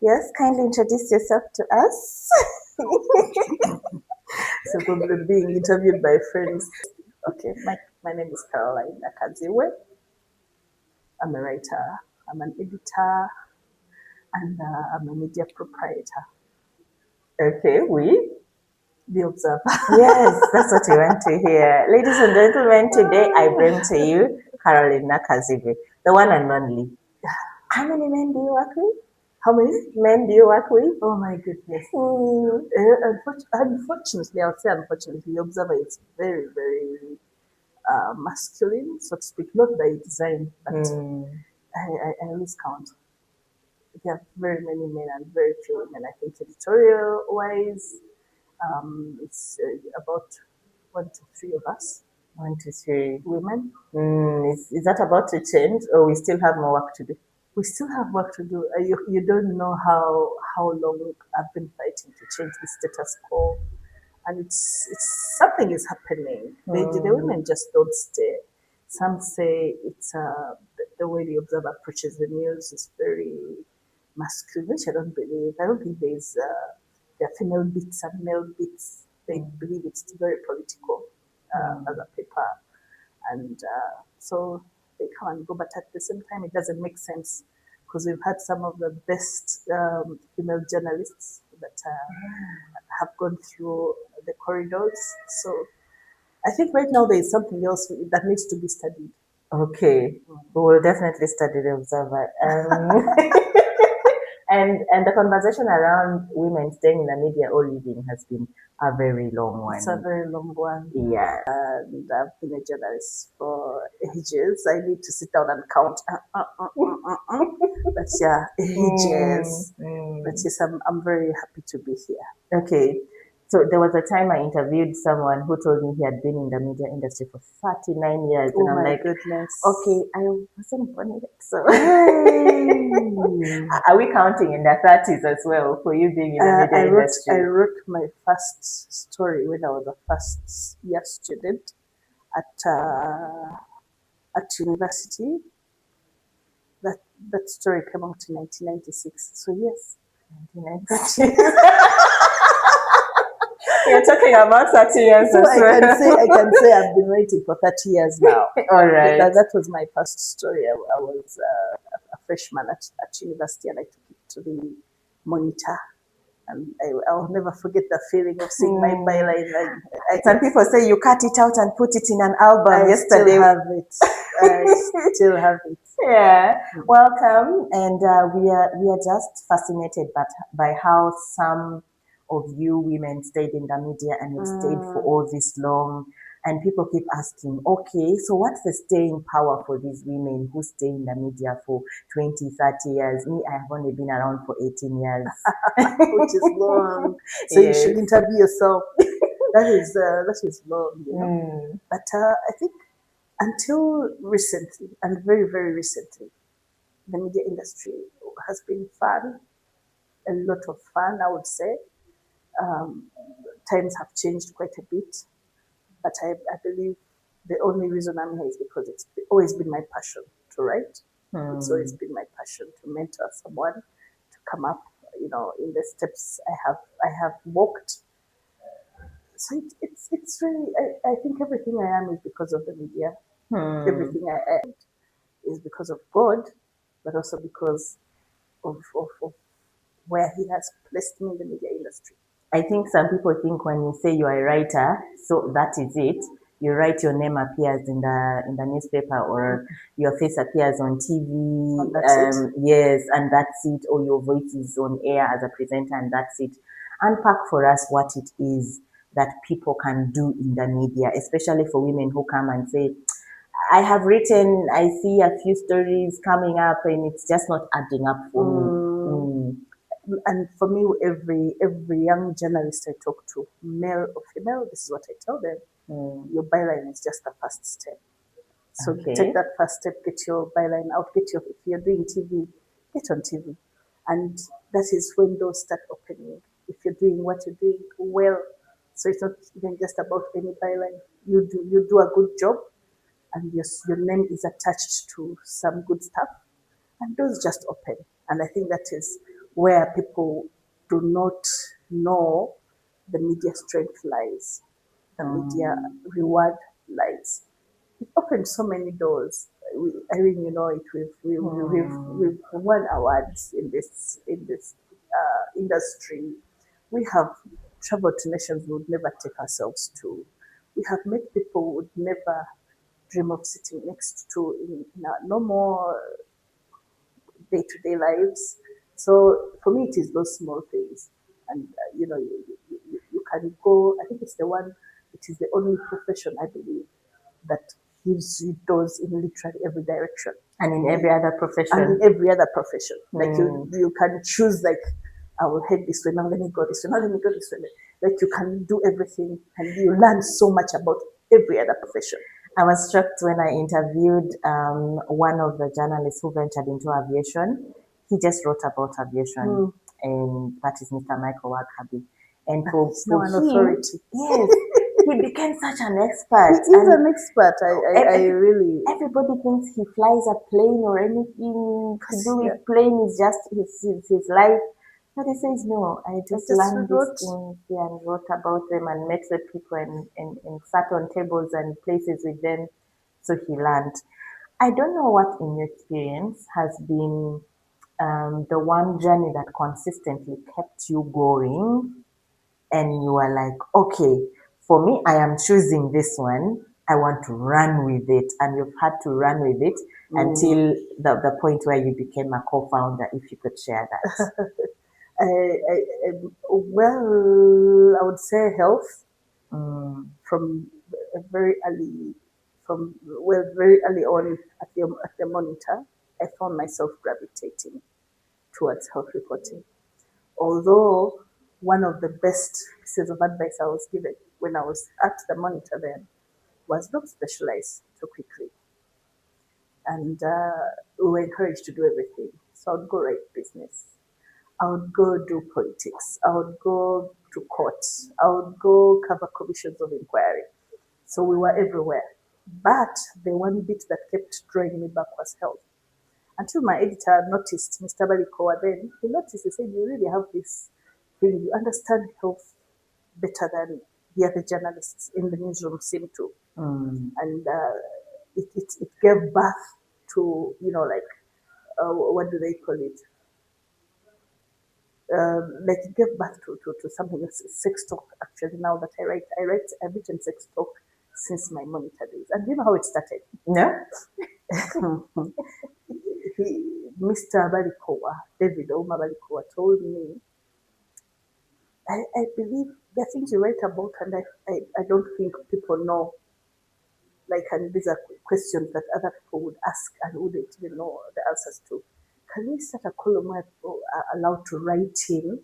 Yes, kindly introduce yourself to us. So probably being interviewed by friends. Okay, my name is Carolyne Nakazibwe. I'm a writer, I'm an editor, and I'm a media proprietor. Okay, we? The Observer. Yes, that's what we want to hear. Ladies and gentlemen, today I bring to you Carolyne Nakazibwe, the one and only. How many men do you work with? How many men do you work with? Oh my goodness. Unfortunately, I would say unfortunately, the Observer is very, very masculine, so to speak, not by design, but I lose count. There are very many men and very few women. I think editorial wise, it's about 1 to 3 of us. 1 to 3 women. Is that about to change, or we still have more work to do? We still have work to do. You don't know how long I've been fighting to change the status quo, and it's something is happening. The women just don't stay. Some say it's the way the Observer approaches the news is very masculine, which I don't believe. I don't think there are female bits and male bits. They believe it's very political as a paper, and so they come and go. But at the same time, it doesn't make sense because we've had some of the best female journalists that have gone through the corridors. So I think right now there is something else that needs to be studied. Okay, we will definitely study the Observer. And the conversation around women staying in the media or leaving has been a very long one. It's a very long one. Yeah. And I've been a journalist for ages. I need to sit down and count. But yeah, ages. But yes, I'm very happy to be here. Okay. So there was a time I interviewed someone who told me he had been in the media industry for 39 years. Oh, and I'm my like, goodness. Okay, I wasn't born yet. So are we counting in the 30s as well for you being in the media industry? I wrote my first story when I was a first year student at university. That story came out in 1996. So yes, 1996. You're talking about 30 years. So I can say I've been writing for 30 years now. All right. That was my first story. I was a freshman at university, and I took it to the monitor. And I'll never forget the feeling of seeing my byline. Some people say you cut it out and put it in an album. I Yesterday, still have it. I still have it. Yeah. Welcome, and we are just fascinated by how some of you women stayed in the media and you stayed for all this long. And people keep asking, okay, so what's the staying power for these women who stay in the media for 20, 30 years? Me, I have only been around for 18 years. Which is long. So yes. You should interview yourself. That is long, you know. But I think until recently, and very, very recently, the media industry has been fun, a lot of fun, I would say. Times have changed quite a bit, but I believe the only reason I'm here is because it's always been my passion to write. It's always been my passion to mentor someone, to come up, in the steps I have walked. So it's really, I think everything I am is because of the media. Everything I am is because of God, but also because of where He has placed me in the media industry. I think some people think when you say you are a writer, so that is it. You write, your name appears in the newspaper, or your face appears on TV. That's it. Yes, and that's it. Or your voice is on air as a presenter, and that's it. Unpack for us what it is that people can do in the media, especially for women who come and say, I have written, I see a few stories coming up, and it's just not adding up for me. And for me, every young journalist I talk to, male or female, this is what I tell them. Your byline is just the first step. So take that first step, get your byline out, if you're doing TV, get on TV. And that is when doors start opening. If you're doing what you're doing well, so it's not even just about any byline. You do a good job, and your name is attached to some good stuff, and doors just open. And I think that is where people do not know the media strength lies, the media reward lies. It opened so many doors. Irene, you know it. We've won awards in this industry. We have traveled to nations we would never take ourselves to. We have met people we would never dream of sitting next to in our normal day-to-day lives. So for me, it is those small things, and you can go. I think it's the one. It is the only profession I believe that gives you doors in literally every direction. And in every other profession. And in every other profession. Like you can choose, like, I will head this way, now let me go this way, now let me go this way. Like you can do everything and you learn so much about every other profession. I was shocked when I interviewed one of the journalists who ventured into aviation. He just wrote about aviation, and that is Mr. Michael Wakabi. And for an authority. Yes, he became such an expert. He is an expert. I really. Everybody thinks he flies a plane or anything to do with plane is just his life. But he says, no, I just learned these things and wrote about them and met the people and sat on tables and places with them. So he learned. I don't know what in your experience has been the one journey that consistently kept you going and you are like, okay, for me, I am choosing this one. I want to run with it. And you've had to run with it until the point where you became a co-founder, if you could share that. Well, I would say health from very early on at the monitor. I found myself gravitating towards health reporting. Although one of the best pieces of advice I was given when I was at the monitor then was don't specialize so quickly. And we were encouraged to do everything. So I would go write business. I would go do politics. I would go to court. I would go cover commissions of inquiry. So we were everywhere. But the one bit that kept drawing me back was health. Until my editor noticed, Mr. Balikoa then, he noticed, he said, you really have this thing, you understand health better than the other journalists in the newsroom seem to. And it gave birth to, what do they call it? Like it gave birth to something else, sex talk. Actually, now that I've written sex talk since my monitor days. And do you know how it started? No. Mr. Balikoa, David Oma Balikoa, told me, I believe there are things you write about, and I don't think people know. Like, and these are questions that other people would ask and wouldn't even know the answers to. Can we start a column where people are allowed to write in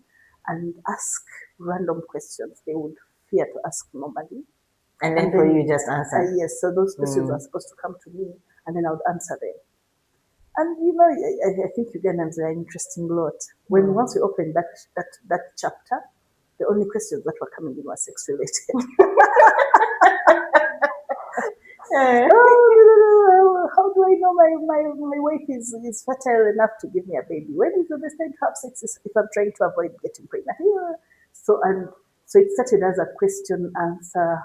and ask random questions they would fear to ask normally? And then for you just answer? Yes, so those questions are supposed to come to me, and then I would answer them. And I think Ugandans are an interesting lot. Once we opened that chapter, the only questions that were coming in were sex related. How do I know my wife is fertile enough to give me a baby? When is the best time to have sex if I'm trying to avoid getting pregnant? So it started as a question answer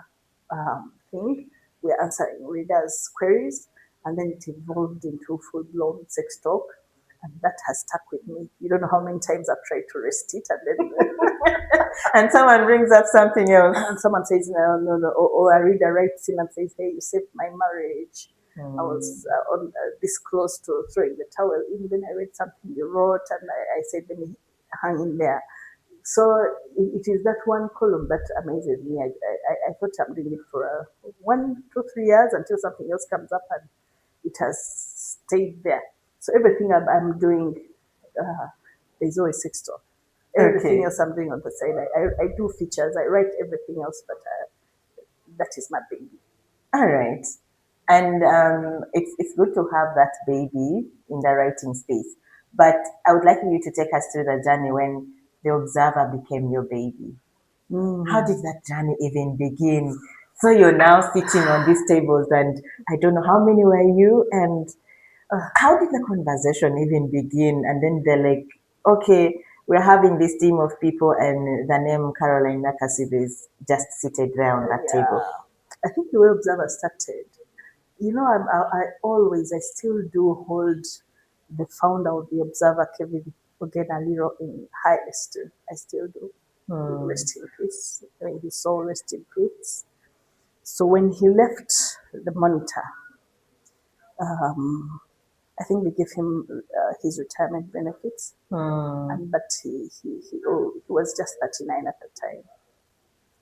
thing. We're answering readers' queries, and then it evolved into full-blown sex talk, and that has stuck with me. You don't know how many times I've tried to rest it, and then and someone brings up something else, and someone says no, or a reader writes in and says, "Hey, you saved my marriage. I was this close to throwing the towel in. Then I read something you wrote, and I said, let me hang in there." So it is that one column that amazes me. I thought I'm doing it for 1, 2, 3 years until something else comes up, and it has stayed there. So everything I'm doing, there's always sex talk. Everything else I'm doing on the side, I do features, I write everything else, but that is my baby. All right. And it's good to have that baby in the writing space. But I would like you to take us through the journey when the Observer became your baby. How did that journey even begin? So you're now sitting on these tables, and I don't know how many were you, and how did the conversation even begin? And then they're like, okay, we're having this team of people, and the name Carolyne Nakazibwe is just seated there on that table. I think the way Observer started, you know, I still do hold the founder of the Observer, Kevin Aliro, in high esteem. I still do. Rest in peace. May his soul rest in peace. So when he left the Monitor, I think they gave him his retirement benefits, but he was just 39 at the time.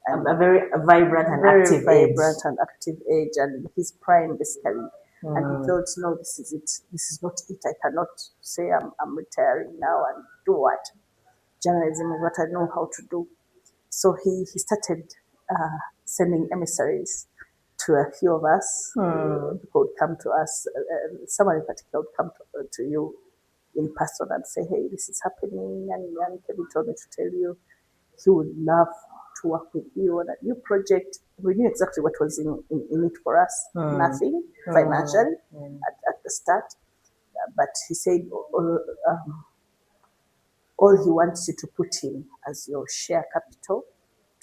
And a very vibrant and very active vibrant age. and active age, and his prime basically. And he thought, no, this is it. This is not it. I cannot say I'm retiring now and do what? Journalism is what I know how to do. So he started sending emissaries to a few of us. People would come to us. Someone in particular would come to you in person and say, hey, this is happening. And Kevin told me to tell you he would love to work with you on a new project. We knew exactly what was in it for us. Nothing financially at the start. But he said all he wants you to put in as your share capital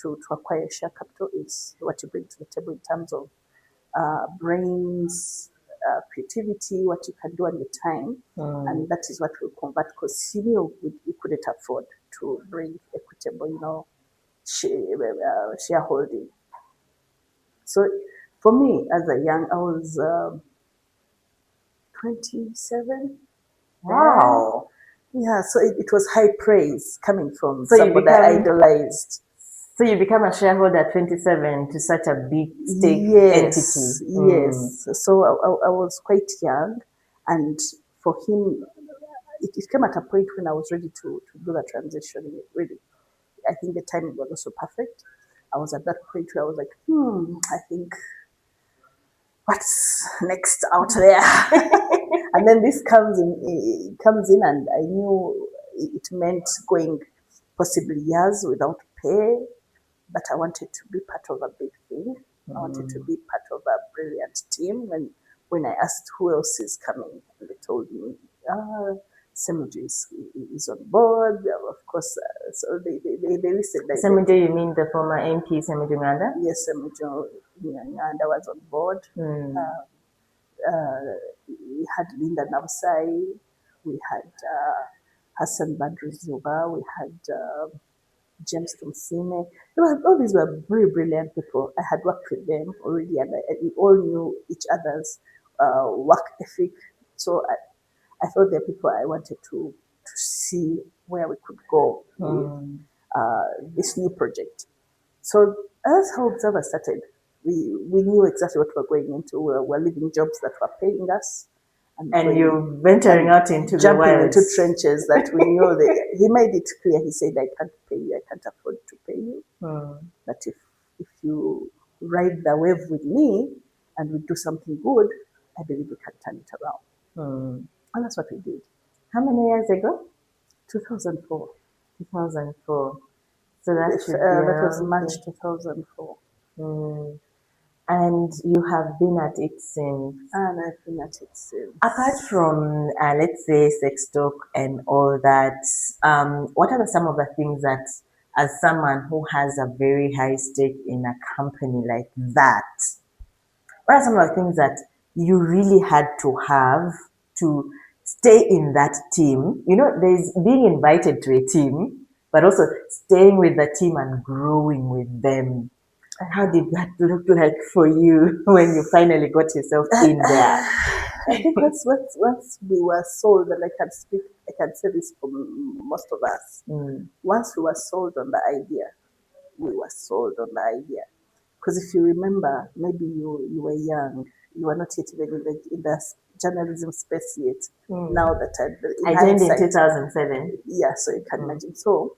to acquire share capital is what you bring to the table in terms of brains, creativity, what you can do on your time, and that is what we'll convert, because he knew we couldn't afford to bring equitable, shareholding. So for me, as a young, I was 27. Wow. Yeah, so it was high praise coming from So somebody I idolized. So you become a shareholder at 27 to such a big stake entity. Yes. So I was quite young, and for him, it came at a point when I was ready to do the transition. Really, I think the timing was also perfect. I was at that point where I was like, I think what's next out there? And then this comes in, and I knew it meant going possibly years without pay, but I wanted to be part of a big thing. I wanted to be part of a brilliant team. When I asked who else is coming, they told me, Semiju is on board. Of course, so they listed. Semiju, you mean the former MP Semiju Nganda? Yes, Semiju Nganda was on board. We had Linda Navsai, we had Hassan Badru Zuba, we had James Tumsime. All these were very brilliant people. I had worked with them already, and we all knew each other's work ethic. So I thought they're people I wanted to see where we could go with this new project. So that's how Observer started. We knew exactly what we were going into. We were leaving jobs that were paying us. And you're venturing out into the jumping wilds. into trenches that we knew that he made it clear. He said, I can't pay you, I can't afford to pay you. But if you ride the wave with me and we do something good, I believe we can turn it around. And that's what we did. How many years ago? 2004. 2004. So that was March 2004. And you have been at it since. And I've been at it since. Apart from, let's say, sex talk and all that, what are some of the things that, as someone who has a very high stake in a company like that, what are some of the things that you really had to have to stay in that team? You know, there's being invited to a team, but also staying with the team and growing with them. How did that look like for you when you finally got yourself in there? I think once we were sold, and I can say this for most of us. Once we were sold on the idea, we were sold on the idea. Because if you remember, maybe you were young, you were not yet even in the journalism space yet. Now that I joined in 2007. Yeah, so you can imagine. So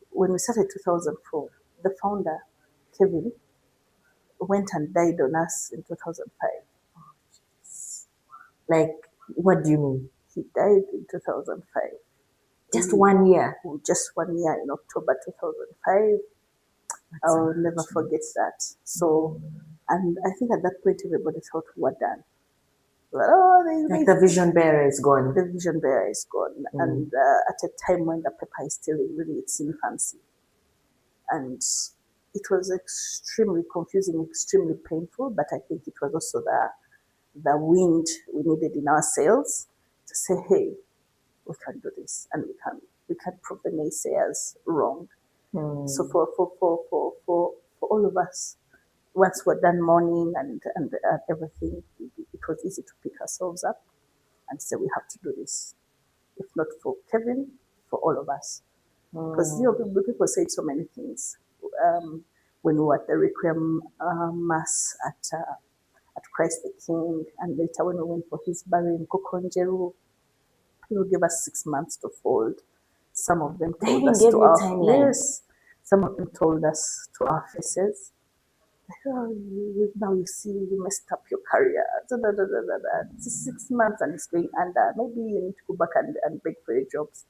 when we started 2004, the founder, Kevin, went and died on us in 2005. Like, what do you mean? He died in 2005. Just 1 year? Just 1 year, in October 2005. I'll never forget that. So, and I think at that point everybody thought we were done. Oh, Like the vision bearer is gone. the vision bearer is gone. And at a time when the paper is still in really its infancy. And it was extremely confusing, extremely painful, but I think it was also the wind we needed in our sails to say, hey, we can do this, and we can prove the naysayers wrong. So for all of us, once we're done mourning and everything, it was easy to pick ourselves up and say we have to do this. If not for Kevin, for all of us. Because people say so many things. When we were at the Requiem Mass at Christ the King, and later when we went for his burial in Kokonjeru, people gave us 6 months to fold. Some of them told us to our timelines. Some of them told us to our faces, oh, now you see you messed up your career. It's 6 months and it's going under. Maybe you need to go back and beg for your jobs.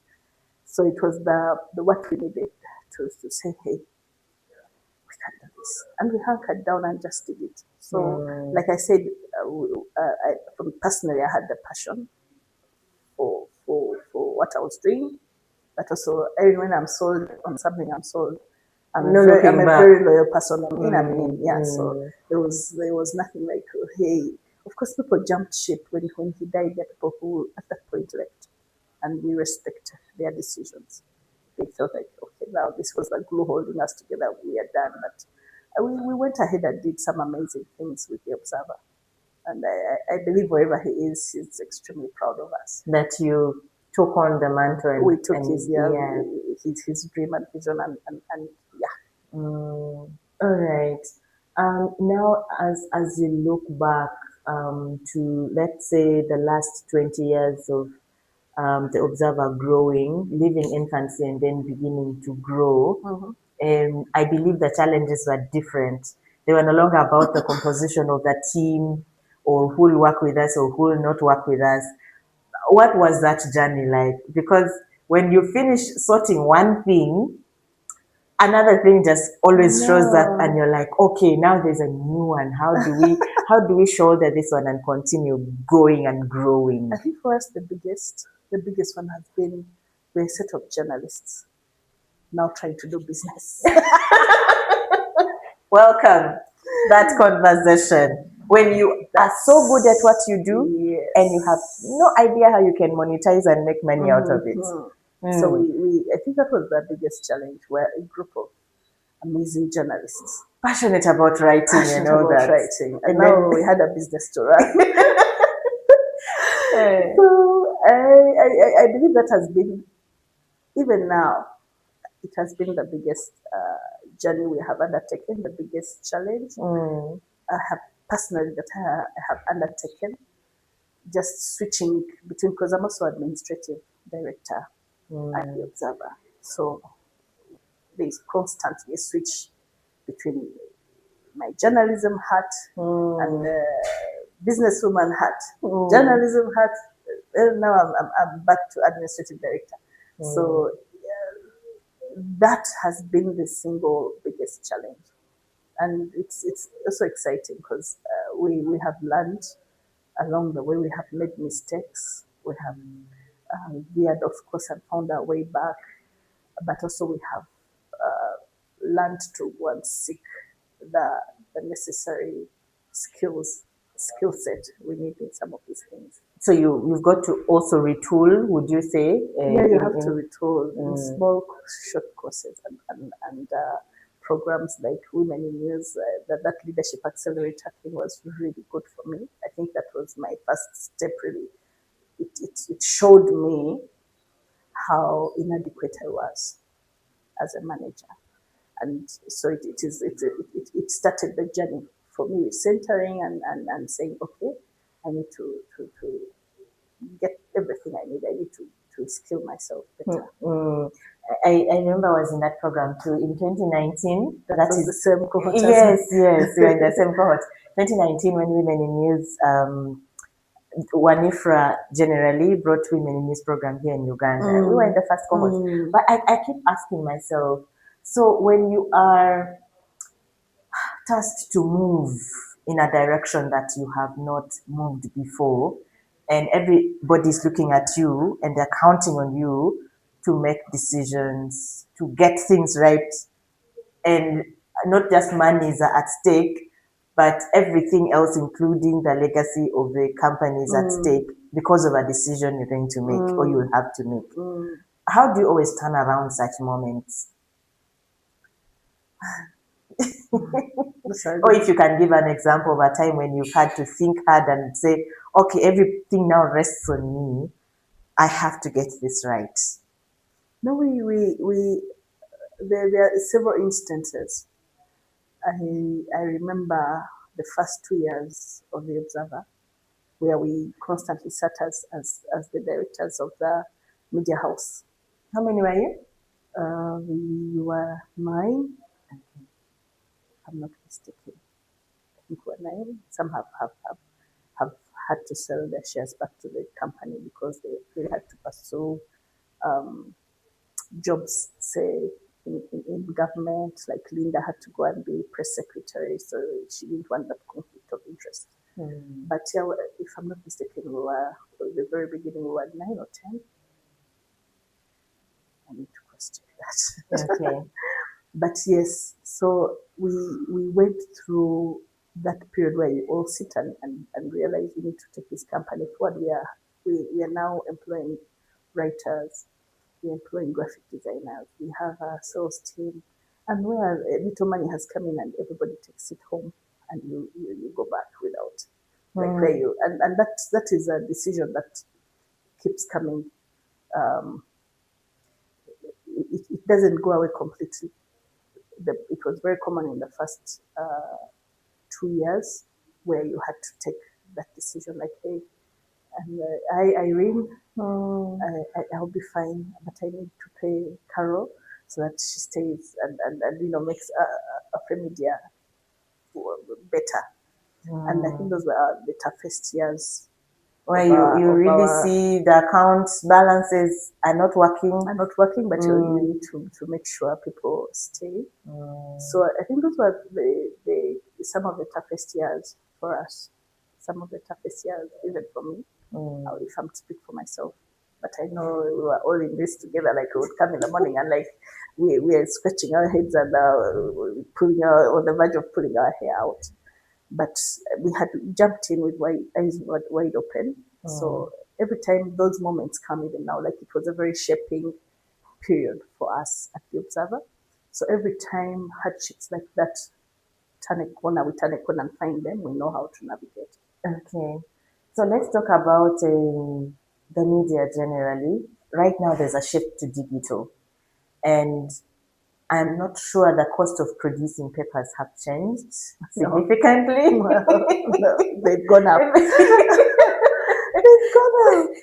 So it was the what we needed to say, hey, we can do this. And we hunkered down and just did it. So, like I said, personally, I had the passion for what I was doing. But also, when I'm sold on something, I'm sold. I'm a very loyal person. I'm in. Yeah. So there was nothing like, hey. Of course, people jumped ship when he died. There are people who at that point left, and we respect their decisions. They felt like, okay, now this was the glue holding us together. We are done. But we went ahead and did some amazing things with the Observer. And I believe wherever he is, he's extremely proud of us. That you took on the mantle. And, we took his dream and vision and yeah. All right. Now, as you look back to, let's say, the last 20 years of the Observer growing, leaving infancy and then beginning to grow, I believe the challenges were different. They were no longer about the composition of the team or who will work with us or who will not work with us. What was that journey like? Because when you finish sorting one thing, another thing just always shows up and you're like, okay, now there's a new one. How do we shoulder this one and continue going and growing? I think for us the biggest one has been we're a set of journalists now trying to do business. Welcome that conversation. When you are so good at what you do and you have no idea how you can monetize and make money out of it. So I think that was the biggest challenge. We're a group of amazing journalists. Passionate about writing and all that. And now we had a business to run. So I believe that has been, even now, it has been the biggest journey we have undertaken, the biggest challenge I have personally that I have undertaken. Just switching between, because I'm also administrative director at the Observer. So there's constantly a switch between my journalism hat and businesswoman hat. Journalism hat, now I'm back to administrative director. So that has been the single biggest challenge. And it's also exciting because we have learned along the way. We have made mistakes. We have veered, of course, and found our way back. But also we have learned to once seek the necessary skill set we need in some of these things. So you've got to also retool, would you say? Yeah, you have to retool in small, short courses and programs like Women in News. That leadership accelerator thing was really good for me. I think that was my first step. Really, it showed me how inadequate I was as a manager, and so it started the journey for me, centering and saying, okay, I need to get everything I need. I need to skill myself better. I remember I was in that program too in 2019. That is the same cohort. Yes, we were in the same cohort. 2019, when Women in News, Wanifra generally brought Women in News program here in Uganda. We were in the first cohort. But I keep asking myself, so when you are tasked to move in a direction that you have not moved before. And everybody's looking at you and they're counting on you to make decisions, to get things right. And not just money is at stake, but everything else, including the legacy of the company, is at stake because of a decision you're going to make or you will have to make. How do you always turn around such moments? Or if you can give an example of a time when you've had to think hard and say, okay, everything now rests on me. I have to get this right. No, there are several instances. I remember the first 2 years of the Observer, where we constantly sat as the directors of the media house. How many were you? We were 9, if I'm not mistaken. I think we were 9. Some have had to sell their shares back to the company because they had to pursue jobs, say, in government. Like Linda had to go and be press secretary, so she didn't want that conflict of interest. But yeah, if I'm not mistaken, we were, at the very beginning, we were 9 or 10. I need to question that. Okay. But yes, so we went through that period where you all sit and realize we need to take this company forward. We are now employing writers, we're employing graphic designers, we have a sales team, and where a little money has come in and everybody takes it home and you go back without like where you and that is a decision that keeps coming. It doesn't go away completely. It was very common in the first 2 years where you had to take that decision, like, hey, and Irene, I'll be fine, but I need to pay Carol so that she stays and makes a media better. And I think those were the toughest years. Where you really see the account balances are not working. But you need to make sure people stay. So I think those were some of the toughest years for us. Some of the toughest years, even for me, if I'm to speak for myself. But I know we were all in this together. Like we would come in the morning and like we are scratching our heads and on the verge of pulling our hair out. But we had jumped in with eyes wide open. So every time those moments come, even now, like it was a very shaping period for us at the Observer. So every time hardships like that turn a corner and find them, we know how to navigate. Okay. So let's talk about the media generally. Right now, there's a shift to digital. And I'm not sure the cost of producing papers have changed significantly. No, they've gone up.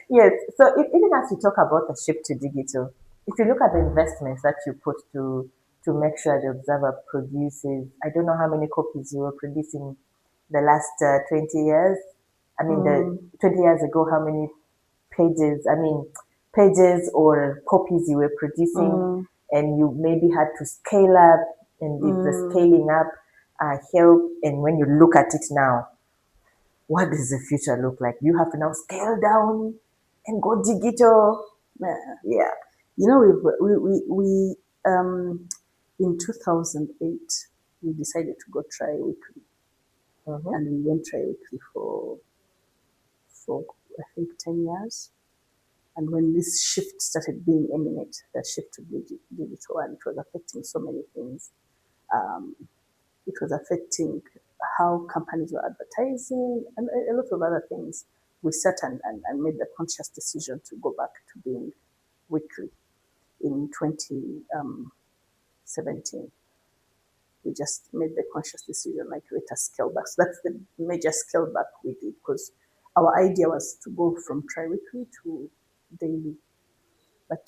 Yes. So even as we talk about the shift to digital, if you look at the investments that you put to make sure the Observer produces, I don't know how many copies you were producing the last 20 years. I mean, the 20 years ago, how many pages or copies you were producing, and you maybe had to scale up, and did the scaling up help? And when you look at it now, what does the future look like? You have to now scale down and go digital. Yeah. You know, we in 2008 we decided to go tri-weekly, and we went tri-weekly for I think 10 years. And when this shift started being imminent, the shift to digital, and it was affecting so many things. It was affecting how companies were advertising and a lot of other things. We sat and made the conscious decision to go back to being weekly in 2017. We just made the conscious decision, like, let us scale back. So that's the major scale back we did, because our idea was to go from tri-weekly to daily. But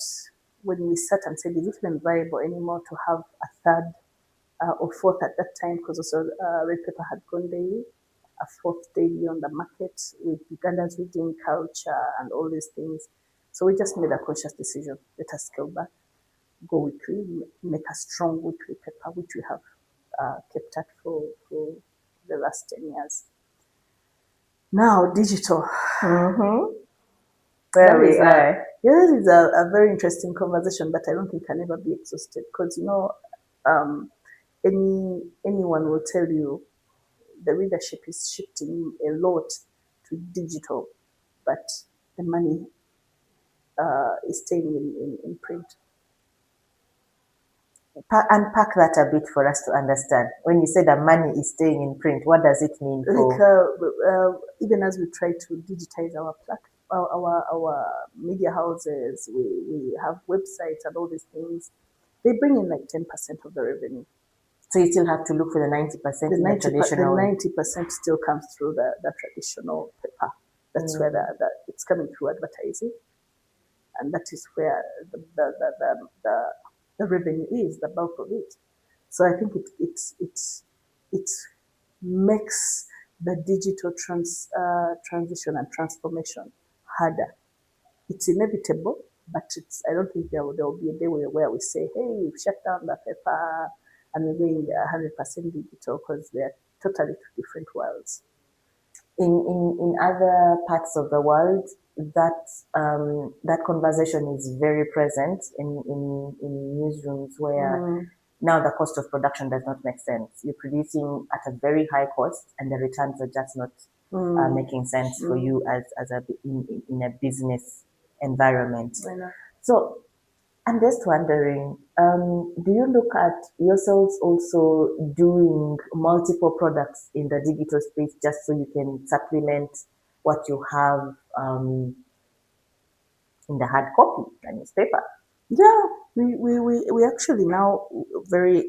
when we sat and said, is it even viable anymore to have a third or fourth at that time, because also Red Pepper had gone daily, a fourth daily on the market with Uganda's reading culture and all these things. So we just made a conscious decision, let us scale back, go weekly, make a strong weekly paper, which we have kept at for the last 10 years. Now, digital. There we are. That is a very interesting conversation, but I don't think can ever be exhausted because, anyone will tell you the readership is shifting a lot to digital, but the money is staying in print. Unpack that a bit for us to understand. When you say that money is staying in print, what does it mean? Even as we try to digitize our media houses, we have websites and all these things. They bring in like 10% of the revenue. So you still have to look for the 90%. The 90% still comes through the traditional paper. That's where it's coming through advertising, and that is where the revenue is, the bulk of it. So I think it makes the digital transition and transformation harder. It's inevitable, but I don't think there will be a day where we say, hey, we've shut down the paper and we're going 100% digital, because they're totally two different worlds. In other parts of the world, that conversation is very present in newsrooms where now the cost of production does not make sense. You're producing at a very high cost, and the returns are just not making sense for you in a business environment. So I'm just wondering, do you look at yourselves also doing multiple products in the digital space just so you can supplement what you have in the hard copy, the newspaper? Yeah, we actually now we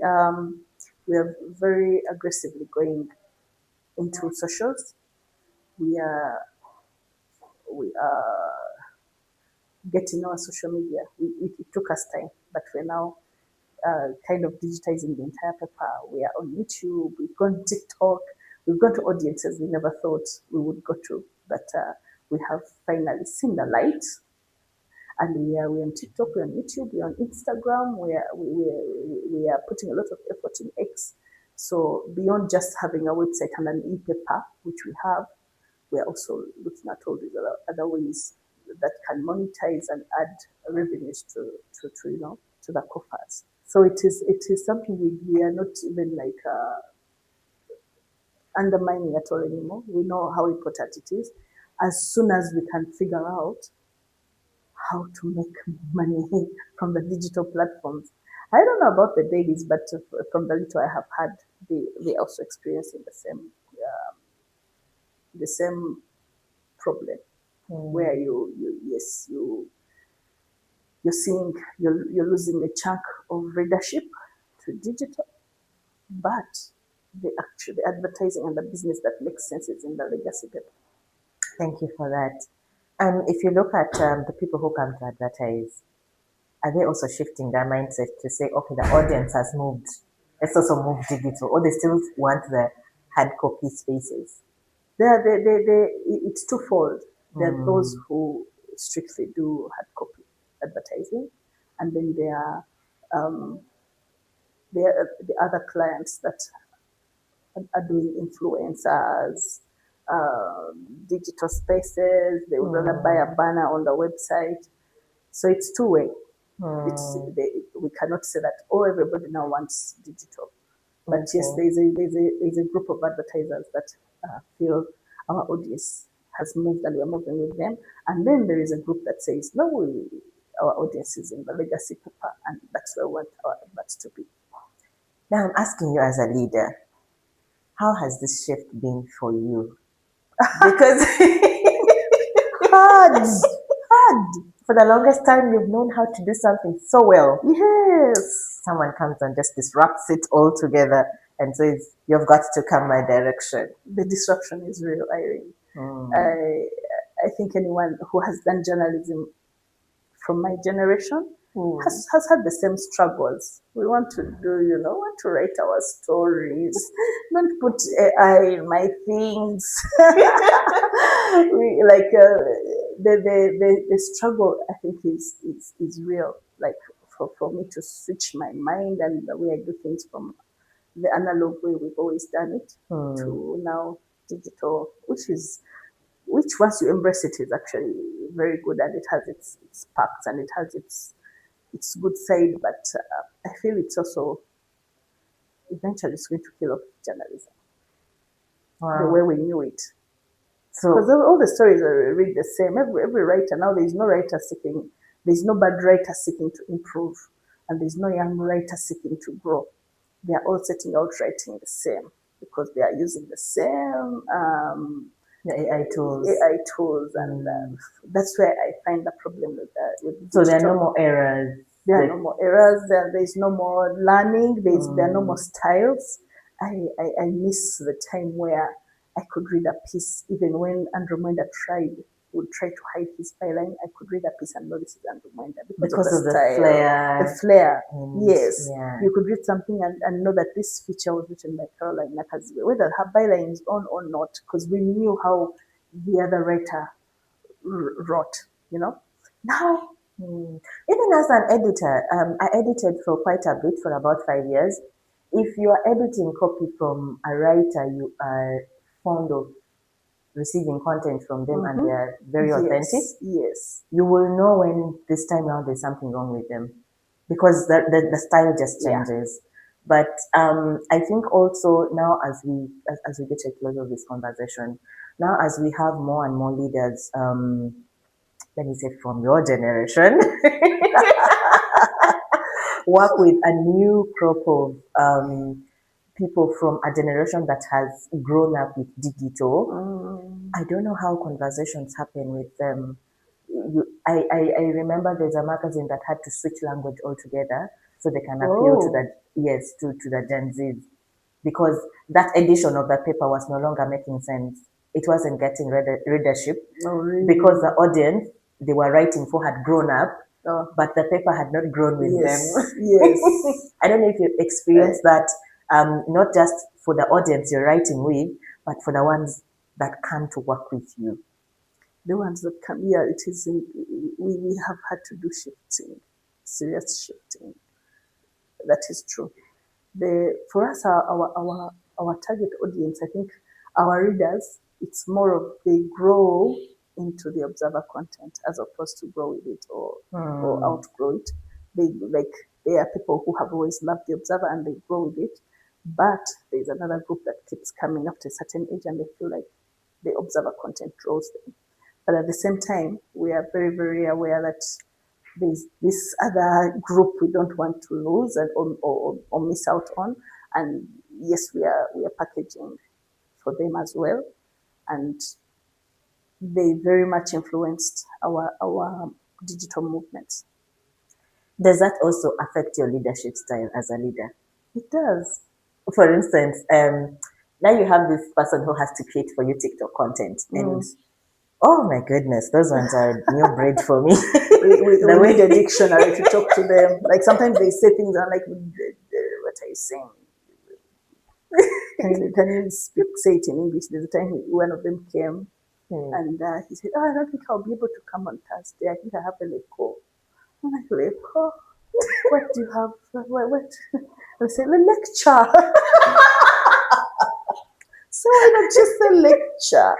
are very aggressively going into socials. We are getting our social media. It took us time, but we're now kind of digitizing the entire paper. We are on YouTube, we've gone TikTok, we've gone to audiences we never thought we would go to, but we have finally seen the light. And we are on TikTok, we're on YouTube, we're on Instagram, we are putting a lot of effort in X. So beyond just having a website and an e-paper, which we have, we're also looking at all these other ways that can monetize and add revenues to the coffers. So it is something we are not even like undermining at all anymore. We know how important it is. As soon as we can figure out how to make money from the digital platforms. I don't know about the dailies, but from the little I have had, they also experiencing the same problem, where you're losing a chunk of readership to digital, but the advertising and the business that makes sense is in the legacy paper. Thank you for that. If you look at the people who come to advertise, are they also shifting their mindset to say, okay, the audience has moved, let's also move digital, or they still want the hard copy spaces? It's twofold. There are those who strictly do hard copy advertising, and then there are the other clients that are doing influencers, digital spaces. They would rather buy a banner on the website. So it's two-way. We cannot say that everybody now wants digital. But yes, there's a group of advertisers that feel our audience has moved and we're moving with them. And then there is a group that says, no, our audience is in the legacy paper, and that's where we want our adverts to be. Now I'm asking you as a leader, how has this shift been for you? Because hard. For the longest time, you've known how to do something so well. Yes. Someone comes and just disrupts it all together and says, you've got to come my direction. The disruption is real, Irene. I think anyone who has done journalism from my generation has had the same struggles. We want to want to write our stories. Don't put AI in my things. The struggle, I think, is real. Like for me to switch my mind and the way I do things from the analog way we've always done it to now digital, which once you embrace it is actually very good, and it has its perks and it has its good side, but I feel it's also eventually it's going to kill off journalism the way we knew it. Because all the stories are really the same. Every writer now, there's no bad writer seeking to improve, and there's no young writer seeking to grow. They are all setting out writing the same because they are using the same the AI tools. And that's where I find the problem with so there are no more errors. There are no more errors. There's no more learning. There are no more styles. I miss the time where I could read a piece, even when Andrew Mwenda would try to hide his byline. I could read a piece and know this is Andrew Mwenda because of the style, flair. The flair, yes. Yeah. You could read something and know that this feature was written by Carolyne Nakazibwe, whether her byline is on or not, because we knew how the other writer wrote, Now, even as an editor, I edited for quite a bit, for about 5 years. If you are editing copy from a writer, you are fond of receiving content from them and they are very authentic. Yes. You will know when this time around there's something wrong with them because the style just changes. But I think also now as we get to a close of this conversation, now as we have more and more leaders, let me say from your generation, work with a new crop of people from a generation that has grown up with digital. I don't know how conversations happen with them. I remember there's a magazine that had to switch language altogether so they can appeal to the Gen Zs, because that edition of the paper was no longer making sense. It wasn't getting readership because the audience they were writing for had grown up, but the paper had not grown with them. Yes. I don't know if you've experienced that, not just for the audience you're writing with, but for the ones that come to work with you. The ones that come, it is. We have had to do shifting, serious shifting. That is true. For us, our target audience, I think, our readers, it's more of they grow into the Observer content as opposed to grow with it or outgrow it. They are people who have always loved the Observer and they grow with it. But there's another group that keeps coming up to a certain age and they feel like the Observer content draws them. But at the same time, we are very, very aware that there's this other group we don't want to lose or miss out on. And yes, we are packaging for them as well. And they very much influenced our digital movements. Does that also affect your leadership style as a leader? It does. For instance, now you have this person who has to create for you TikTok content and oh my goodness, those ones are new bread for me. we need a dictionary to talk to them. Like sometimes they say things and I'm like, what are you saying? Can you say it in English? There's a time one of them came and he said, I don't think I'll be able to come on Thursday. I think I have a leco. I'm like, leco? What do you have? What? I said, a lecture. So why not just a lecture?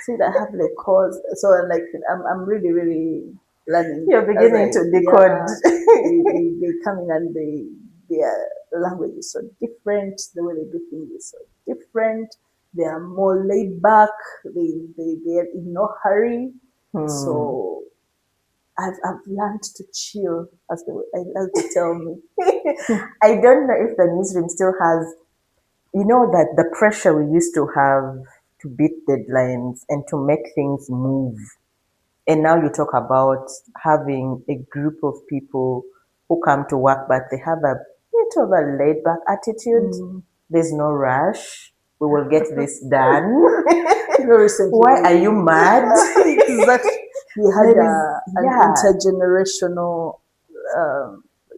See, I have the cause. So I'm really, really learning. You're beginning to decode. They come in and their language is so different. The way they do things is so different. They are more laid back. They are in no hurry. So I've learned to chill, as they tell me. I don't know if the newsroom still has, that the pressure we used to have to beat deadlines and to make things move. And now you talk about having a group of people who come to work, but they have a bit of a laid back attitude. There's no rush. We will get this done. Why are you mad? Exactly. We had an intergenerational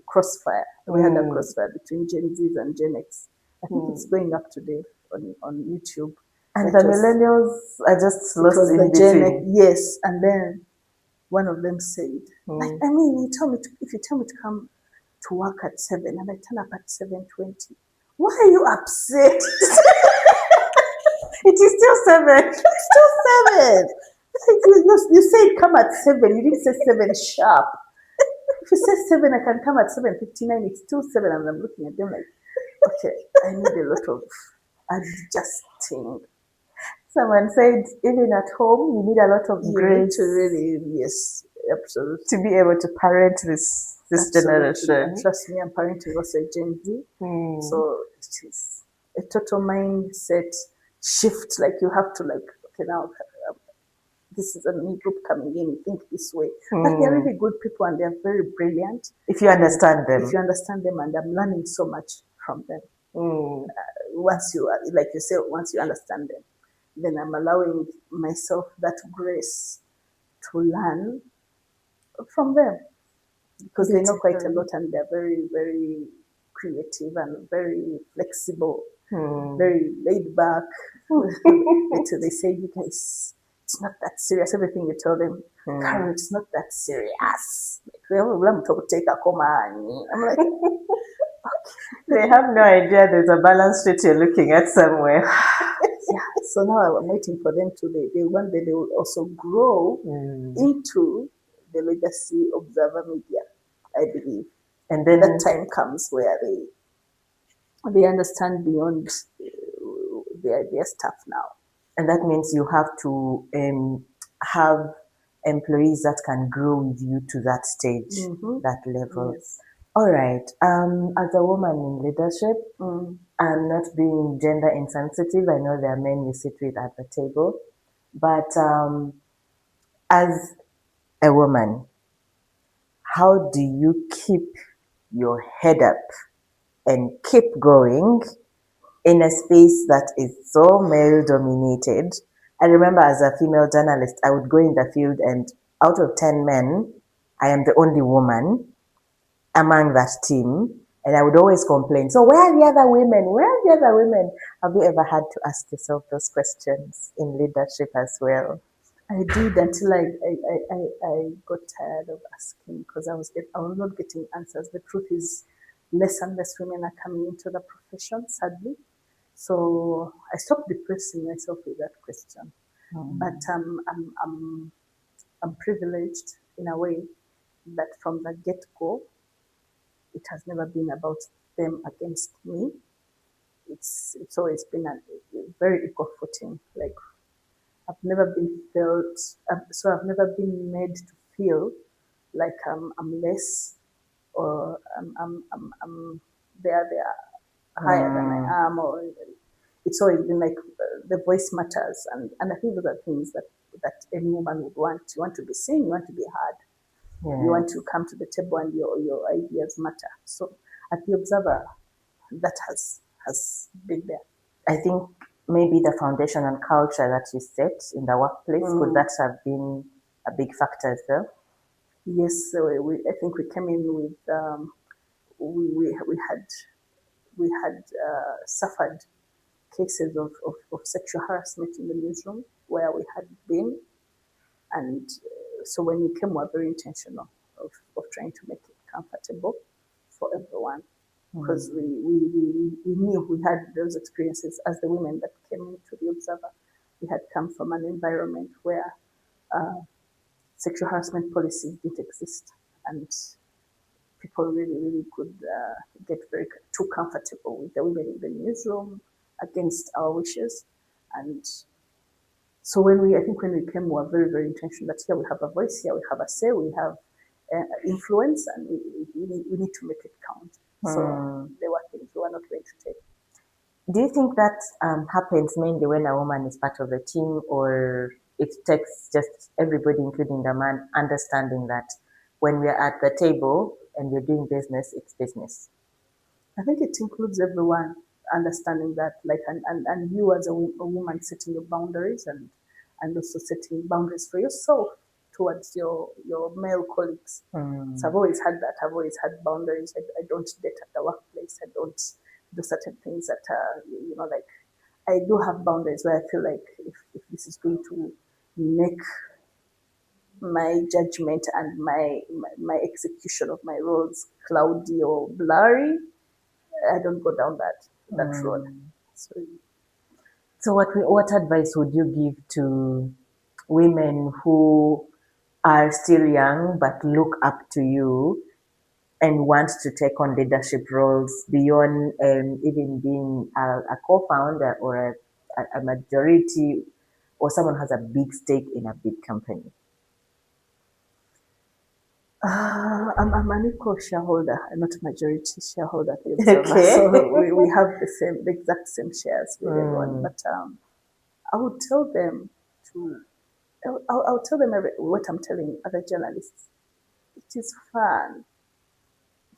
crossfire. We had a crossfire between Gen Zs and Gen X. I think it's going up today on YouTube. And the millennials are just lost in between. Yes, and then one of them said, if you tell me to come to work at 7 and I turn up at 7:20, why are you upset? It is still 7. Still 7. You said come at 7. You didn't say 7 sharp. If you say 7, I can come at 7:59. It's still 7, and I'm looking at them like, okay, I need a lot of adjusting. Someone said, even at home, you need a lot of You need grace to really, yes, absolutely. to be able to parent this Absolutely. generation. And trust me, I'm parenting also a Gen Z. So it is a total mindset shift. Like you have to okay, now this is a new group coming in, think this way. But they're really good people and they're very brilliant. If you understand them. If you understand them, and I'm learning so much from them. Once you, like you say, once you understand them, then I'm allowing myself that grace to learn from them. Because they know quite a lot and they're very, very creative and very flexible, very laid back. They say, you guys, it's not that serious. Everything you tell them, Carol, it's not that serious. I'm like, they have no idea there's a balance sheet you're looking at somewhere. yeah. So now I'm waiting for them to, one day they will also grow into the legacy Observer Media, I believe. And then that time comes where they understand beyond their stuff now. And that means you have to have employees that can grow with you to that stage, that level. Yes. All right. As a woman in leadership, I'm not being gender insensitive. I know there are men you sit with at the table. But as a woman, how do you keep your head up and keep going in a space that is so male dominated? I remember as a female journalist, I would go in the field and out of 10 men, I am the only woman among that team. And I would always complain, so where are the other women? Where are the other women? Have you ever had to ask yourself those questions in leadership as well? I did until I got tired of asking because I was not getting answers. The truth is, less and less women are coming into the profession, sadly. So I stopped depressing myself with that question. But I'm privileged in a way that from the get-go, it has never been about them against me. It's always been a very equal footing. Like I've never been I've never been made to feel like I'm less or they're higher than I am, or it's always been like the voice matters, and I think those are things that any woman would want. You want to be seen, you want to be heard. Yeah. You want to come to the table and your ideas matter. So at the Observer, that has been there. I think maybe the foundation and culture that you set in the workplace, could that have been a big factor as well? Yes, I think we came in with we had suffered cases of sexual harassment in the newsroom where we had been, and so when we came, we were very intentional of trying to make it comfortable for everyone, because we knew we had those experiences as the women that came into the Observer. We had come from an environment where sexual harassment policies didn't exist, and people really could get too comfortable with the women in the newsroom against our wishes. And so when we came, we were very, very intentional that here we have a voice, here we have a say, we have influence, and we need to make it count. So there were things we were not going to take. Do you think that happens mainly when a woman is part of the team, or it takes just everybody, including the man, understanding that when we're at the table and we're doing business, it's business? I think it includes everyone understanding that, like, and you as a woman setting your boundaries and also setting boundaries for yourself towards your male colleagues. So I've always had that. I've always had boundaries. I don't date at the workplace. I don't do certain things that like, I do have boundaries where I feel like if this is going to make my judgment and my execution of my roles cloudy or blurry, I don't go down that that role. So what advice would you give to women who are still young but look up to you and want to take on leadership roles beyond even being a co-founder or a majority or someone who has a big stake in a big company? I'm an equal shareholder, not a majority shareholder. At the Observer. Okay. So we have the exact same shares with everyone. But I would tell them to. I'll tell them what I'm telling other journalists. It is fun.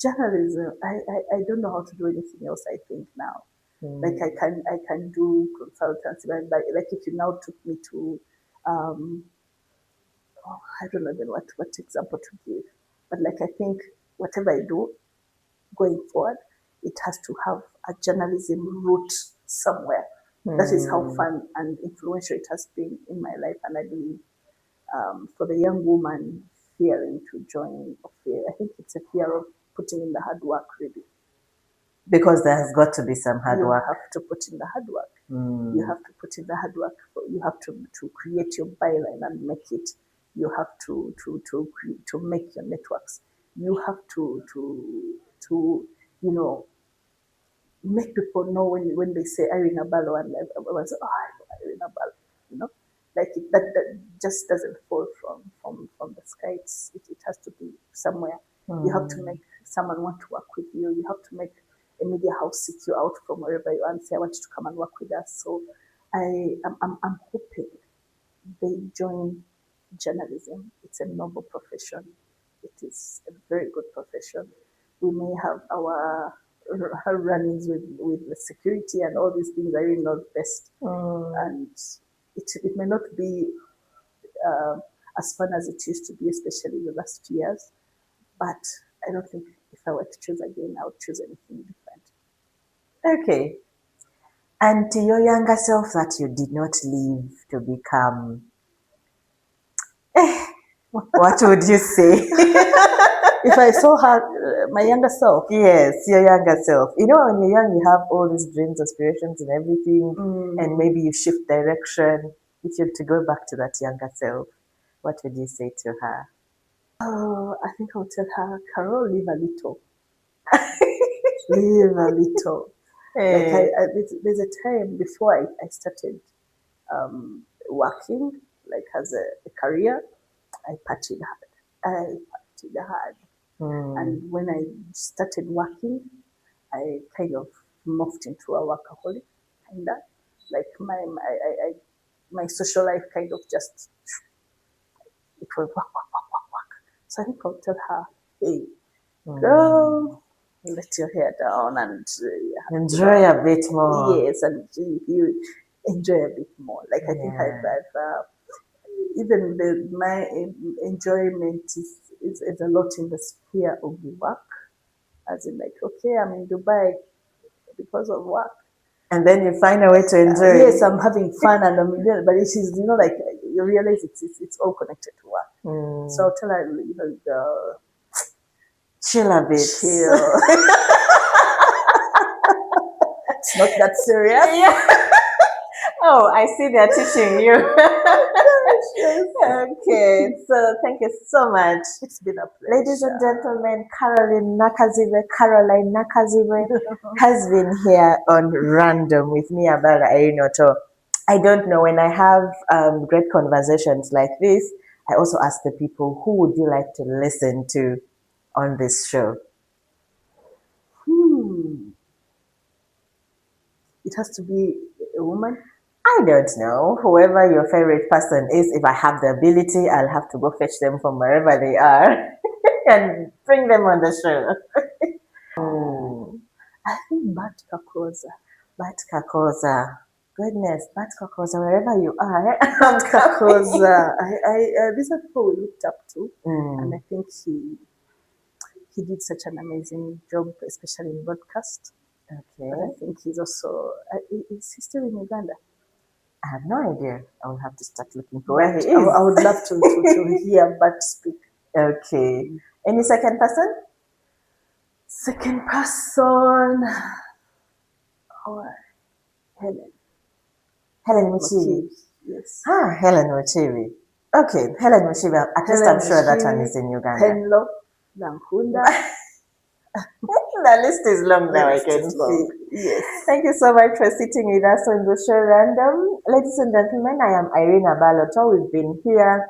Journalism. I don't know how to do anything else. I think now, like I can do consultancy, but like if you now took me to, I don't know even what example to give, but like I think whatever I do going forward, it has to have a journalism root somewhere. That is how fun and influential it has been in my life, and I believe for the young woman fearing to join or fear, I think it's a fear of putting in the hard work, really. Because there has got to be some hard work. You have to put in the hard work. You have to put in the hard work. You have to create your byline and make it. You have to make your networks. You have to make people know when they say Irene Abalo, and everyone says, "Oh, I know Irene Abalo," like that just doesn't fall from the sky. It has to be somewhere. You have to make someone want to work with you. You have to make a media house seek you out from wherever you are and say, "I want you to come and work with us." So I'm hoping they join journalism. It's a noble profession. It is a very good profession. We may have our run-ins with the security and all these things. I really know best, and it may not be as fun as it used to be, especially in the last few years. But I don't think if I were to choose again, I would choose anything different. Okay. And to your younger self that you did not live to become, what would you say? If I saw her, my younger self. Yes, your younger self. You know, when you're young, you have all these dreams, aspirations, and everything, and maybe you shift direction. If you're to go back to that younger self, what would you say to her? I think I'll tell her, Carol, live a little. Live a little. Like there's a time before I started working, like as a career, I partied hard. And when I started working, I kind of morphed into a workaholic, kinda. Like my social life kind of just, it was work. So I think I'll tell her, hey, girl, let your hair down and enjoy a bit more. Yes, and you enjoy a bit more. Like I think I've even my enjoyment is a lot in the sphere of work, as in like, okay, I'm in Dubai because of work. And then you find a way to enjoy. Yes, I'm having fun, and but it is, like you realize it's all connected to work. So I'll tell her, girl, chill a bit. Chill. It's not that serious. Yeah. Oh, I see they're teaching you. Okay, so thank you so much. It's been a pleasure. Ladies and gentlemen, Carolyne Nakazibwe has been here on Random with me, Abalo Irene Otto. I don't know, when I have great conversations like this, I also ask the people, who would you like to listen to on this show? It has to be a woman? I don't know. Whoever your favorite person is, if I have the ability, I'll have to go fetch them from wherever they are and bring them on the show. I think Bat Kakoza. Goodness, Bat Kakoza, wherever you are. Bat Kakoza. These are people we looked up to, and I think he did such an amazing job, especially in broadcast. Okay. But I think he's also, is he still in Uganda? I have no idea. I will have to start looking for where he is. I would love to hear Bat speak. Okay. Any second person? Second person. Or Helen. Helen Muchivi. Yes. Helen Muchivi. Okay, Helen Muchivi. At least I'm sure that one is in Uganda. Penlo, Lankunda. The list is long now, I can see. Yes. Thank you so much for sitting with us on the show Random. Ladies and gentlemen, I am Irene Abalo Irene Otto. We've been here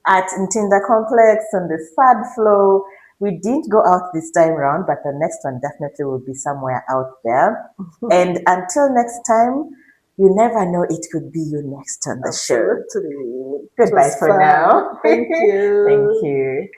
at Ntinda Complex on the third floor. We didn't go out this time round, but the next one definitely will be somewhere out there. And until next time, you never know, it could be you next on the show. Absolutely. Goodbye for now. Thank you. Thank you.